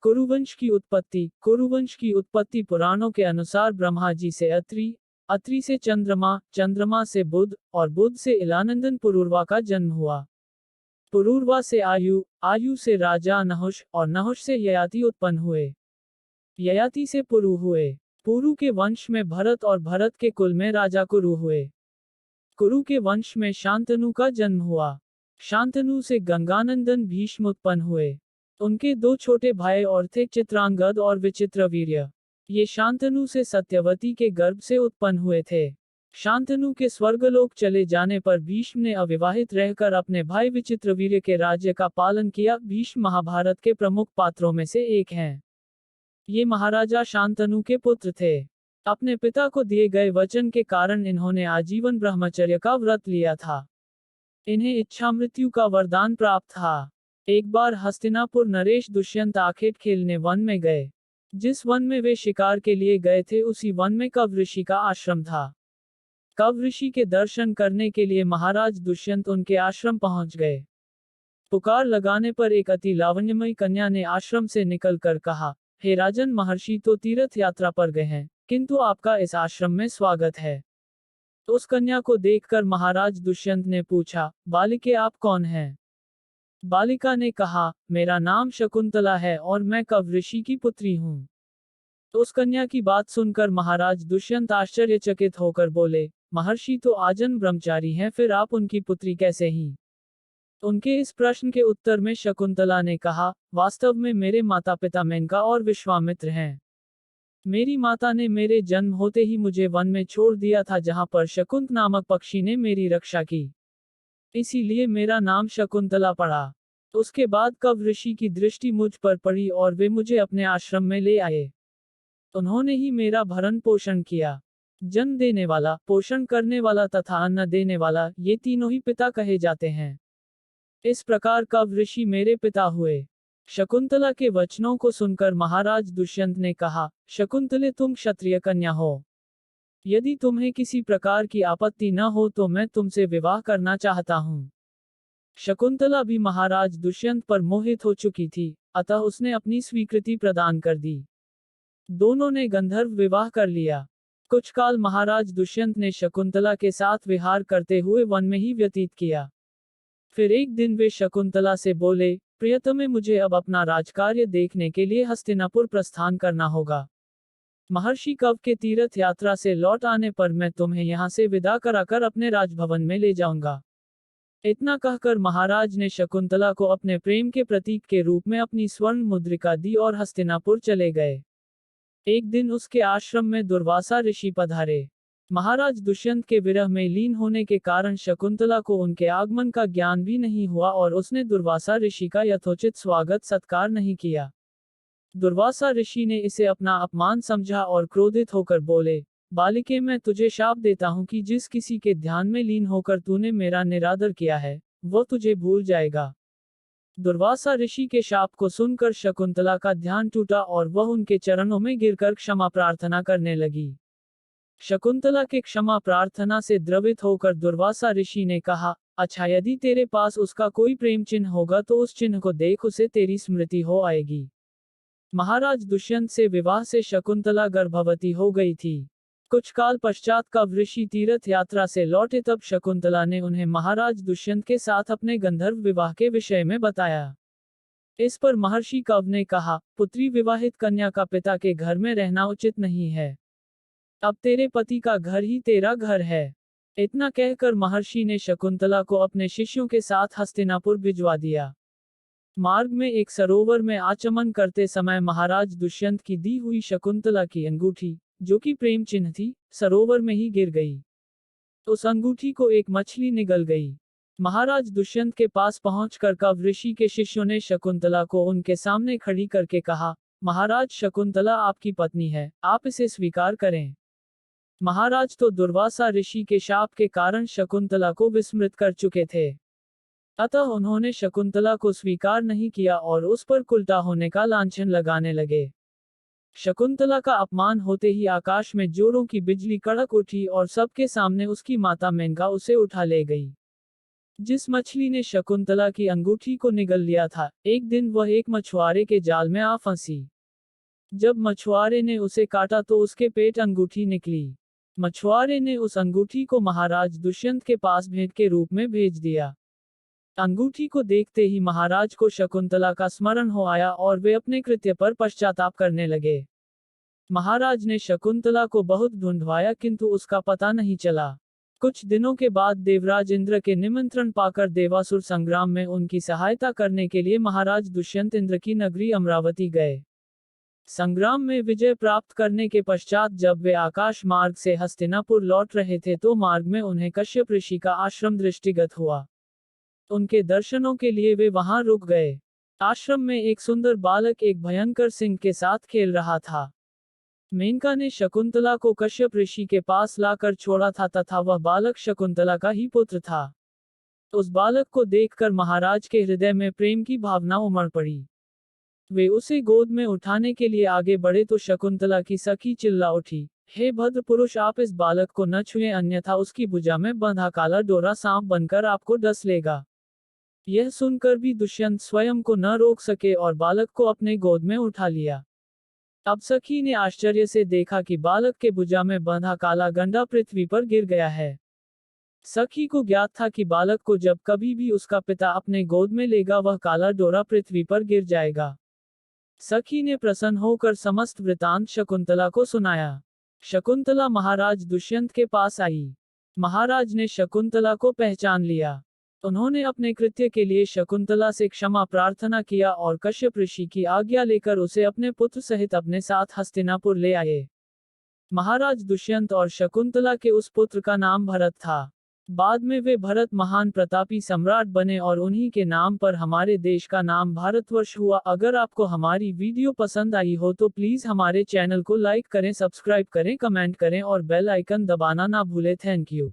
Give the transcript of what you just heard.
कुरुवंश की उत्पत्ति। कुरुवंश की उत्पत्ति पुराणों के अनुसार ब्रह्मा जी से अत्रि, अत्रि से चंद्रमा, चंद्रमा से बुध और बुध से इलानंदन पुरूरवा का जन्म हुआ। पुरूरवा से आयु, आयु से राजा नहुष और नहुष से ययाति उत्पन्न हुए। ययाति से पुरु हुए। पुरु के वंश में भरत और भरत के कुल में राजा कुरु हुए। कुरु के वंश में शांतनु का जन्म हुआ। शांतनु से गंगानंदन भीष्म उत्पन्न हुए। उनके दो छोटे भाई और थे चित्रांगद और विचित्रवीर्य। ये शांतनु से सत्यवती के गर्भ से उत्पन्न हुए थे। शांतनु के स्वर्गलोक चले जाने पर भीष्म ने अविवाहित रहकर अपने भाई विचित्रवीर्य के राज्य का पालन किया। भीष्म महाभारत के प्रमुख पात्रों में से एक हैं। ये महाराजा शांतनु के पुत्र थे। अपने पिता को दिए गए वचन के कारण इन्होंने आजीवन ब्रह्मचर्य का व्रत लिया था। इन्हें इच्छा मृत्यु का वरदान प्राप्त था। एक बार हस्तिनापुर नरेश दुष्यंत आखेट खेलने वन में गए। जिस वन में वे शिकार के लिए गए थे उसी वन में कव ऋषि का आश्रम था। कव ऋषि के दर्शन करने के लिए महाराज दुष्यंत उनके आश्रम पहुंच गए। पुकार लगाने पर एक अति लावण्यमयी कन्या ने आश्रम से निकलकर कहा, हे राजन, महर्षि तो तीर्थ यात्रा पर गए हैं, किंतु आपका इस आश्रम में स्वागत है। उस कन्या को देखकर महाराज दुष्यंत ने पूछा, बालिके आप कौन हैं? बालिका ने कहा, मेरा नाम शकुंतला है और मैं कव ऋषि की पुत्री हूँ। उस कन्या की बात सुनकर महाराज दुष्यंत आश्चर्यचकित होकर बोले, महर्षि तो आजन्म ब्रह्मचारी हैं, फिर आप उनकी पुत्री कैसे ही? उनके इस प्रश्न के उत्तर में शकुंतला ने कहा, वास्तव में मेरे माता पिता मेनका और विश्वामित्र हैं। मेरी माता ने मेरे जन्म होते ही मुझे वन में छोड़ दिया था, जहां पर शकुंत नामक पक्षी ने मेरी रक्षा की। इसीलिए मेरा नाम शकुंतला पड़ा। उसके बाद कव ऋषि की दृष्टि मुझ पर पड़ी और वे मुझे अपने आश्रम में ले आए। उन्होंने ही मेरा भरण पोषण किया। जन्म देने वाला, पोषण करने वाला तथा अन्न देने वाला, ये तीनों ही पिता कहे जाते हैं। इस प्रकार कव ऋषि मेरे पिता हुए। शकुंतला के वचनों को सुनकर महाराज दुष्यंत ने कहा, शकुंतले, तुम क्षत्रिय कन्या हो। यदि तुम्हें किसी प्रकार की आपत्ति न हो तो मैं तुमसे विवाह करना चाहता हूँ। शकुंतला भी महाराज दुष्यंत पर मोहित हो चुकी थी, अतः उसने अपनी स्वीकृति प्रदान कर दी। दोनों ने गंधर्व विवाह कर लिया। कुछ काल महाराज दुष्यंत ने शकुंतला के साथ विहार करते हुए वन में ही व्यतीत किया। फिर एक दिन वे शकुंतला से बोले, प्रियतमे, मुझे अब अपना राजकार्य देखने के लिए हस्तिनापुर प्रस्थान करना होगा। महर्षि कव के तीर्थ यात्रा से लौट आने पर मैं तुम्हें यहाँ से विदा कराकर अपने राजभवन में ले जाऊंगा। इतना कहकर महाराज ने शकुंतला को अपने प्रेम के प्रतीक के रूप में अपनी स्वर्ण मुद्रिका दी और हस्तिनापुर चले गए। एक दिन उसके आश्रम में दुर्वासा ऋषि पधारे। महाराज दुष्यंत के विरह में लीन होने के कारण शकुंतला को उनके आगमन का ज्ञान भी नहीं हुआ और उसने दुर्वासा ऋषि का यथोचित स्वागत सत्कार नहीं किया। दुर्वासा ऋषि ने इसे अपना अपमान समझा और क्रोधित होकर बोले, बालिके, मैं तुझे शाप देता हूँ कि जिस किसी के ध्यान में लीन होकर तूने मेरा निरादर किया है, वो तुझे भूल जाएगा। दुर्वासा ऋषि के शाप को सुनकर शकुंतला का ध्यान टूटा और वह उनके चरणों में गिरकर क्षमा प्रार्थना करने लगी। शकुंतला के क्षमा प्रार्थना से द्रवित होकर दुर्वासा ऋषि ने कहा, अच्छा, यदि तेरे पास उसका कोई प्रेम चिन्ह होगा तो उस चिन्ह को देख उसे तेरी स्मृति हो आएगी। महाराज दुष्यंत से विवाह से शकुंतला गर्भवती हो गई थी। कुछ काल पश्चात कव ऋषि तीर्थ यात्रा से लौटे, तब शकुंतला ने उन्हें महाराज दुष्यंत के साथ अपने गंधर्व विवाह के विषय में बताया। इस पर महर्षि कव ने कहा, पुत्री, विवाहित कन्या का पिता के घर में रहना उचित नहीं है। अब तेरे पति का घर ही तेरा घर है। इतना कहकर महर्षि ने शकुंतला को अपने शिष्यों के साथ हस्तिनापुर भिजवा दिया। मार्ग में एक सरोवर में आचमन करते समय महाराज दुष्यंत की दी हुई शकुंतला की अंगूठी, जो कि प्रेम चिन्ह थी, सरोवर में ही गिर गई। उस अंगूठी को एक मछली निगल गई। महाराज दुष्यंत के पास पहुंचकर कव ऋषि के शिष्यों ने शकुंतला को उनके सामने खड़ी करके कहा, महाराज, शकुंतला आपकी पत्नी है, आप इसे स्वीकार करें। महाराज तो दुर्वासा ऋषि के शाप के कारण शकुंतला को विस्मृत कर चुके थे, अतः उन्होंने शकुंतला को स्वीकार नहीं किया और उस पर कुलटा होने का लांछन लगाने लगे। शकुंतला का अपमान होते ही आकाश में जोरों की बिजली कड़क उठी और सबके सामने उसकी माता मेनका उसे उठा ले गई। जिस मछली ने शकुंतला की अंगूठी को निगल लिया था, एक दिन वह एक मछुआरे के जाल में आ फंसी। जब मछुआरे ने उसे काटा तो उसके पेट अंगूठी निकली। मछुआरे ने उस अंगूठी को महाराज दुष्यंत के पास भेंट के रूप में भेज दिया। अंगूठी को देखते ही महाराज को शकुंतला का स्मरण हो आया और वे अपने कृत्य पर पश्चाताप करने लगे। महाराज ने शकुंतला को बहुत ढूंढवाया किंतु उसका पता नहीं चला। कुछ दिनों के बाद देवराज इंद्र के निमंत्रण पाकर देवासुर संग्राम में उनकी सहायता करने के लिए महाराज दुष्यंत इंद्र की नगरी अमरावती गए। संग्राम में विजय प्राप्त करने के पश्चात जब वे आकाश मार्ग से हस्तिनापुर लौट रहे थे तो मार्ग में उन्हें कश्यप ऋषि का आश्रम दृष्टिगत हुआ। उनके दर्शनों के लिए वे वहां रुक गए। आश्रम में एक सुंदर बालक एक भयंकर सिंह के साथ खेल रहा था। मेनका ने शकुंतला को कश्यप ऋषि के पास लाकर छोड़ा था तथा वह बालक शकुंतला का ही पुत्र था। उस बालक को देखकर महाराज के हृदय में प्रेम की भावना उमड़ पड़ी। वे उसे गोद में उठाने के लिए आगे बढ़े तो शकुंतला की सखी चिल्ला उठी, हे भद्र पुरुष, आप इस बालक को न छुएं अन्यथा उसकी भुजा में बंधा काला डोरा सांप बनकर आपको डस लेगा। यह सुनकर भी दुष्यंत स्वयं को न रोक सके और बालक को अपने गोद में उठा लिया। अब सखी ने आश्चर्य से देखा कि बालक के भुजा में बंधा काला गंडा पृथ्वी पर गिर गया है। सखी को ज्ञात था कि बालक को जब कभी भी उसका पिता अपने गोद में लेगा वह काला डोरा पृथ्वी पर गिर जाएगा। सखी ने प्रसन्न होकर समस्त वृतांत शकुंतला को सुनाया। शकुंतला महाराज दुष्यंत के पास आई। महाराज ने शकुंतला को पहचान लिया। उन्होंने अपने कृत्य के लिए शकुंतला से क्षमा प्रार्थना किया और कश्यप ऋषि की आज्ञा लेकर उसे अपने पुत्र सहित अपने साथ हस्तिनापुर ले आए। महाराज दुष्यंत और शकुंतला के उस पुत्र का नाम भरत था। बाद में वे भरत महान प्रतापी सम्राट बने और उन्हीं के नाम पर हमारे देश का नाम भारतवर्ष हुआ। अगर आपको हमारी वीडियो पसंद आई हो तो प्लीज हमारे चैनल को लाइक करें, सब्सक्राइब करें, कमेंट करें और बेल आइकन दबाना ना भूलें। Thank you.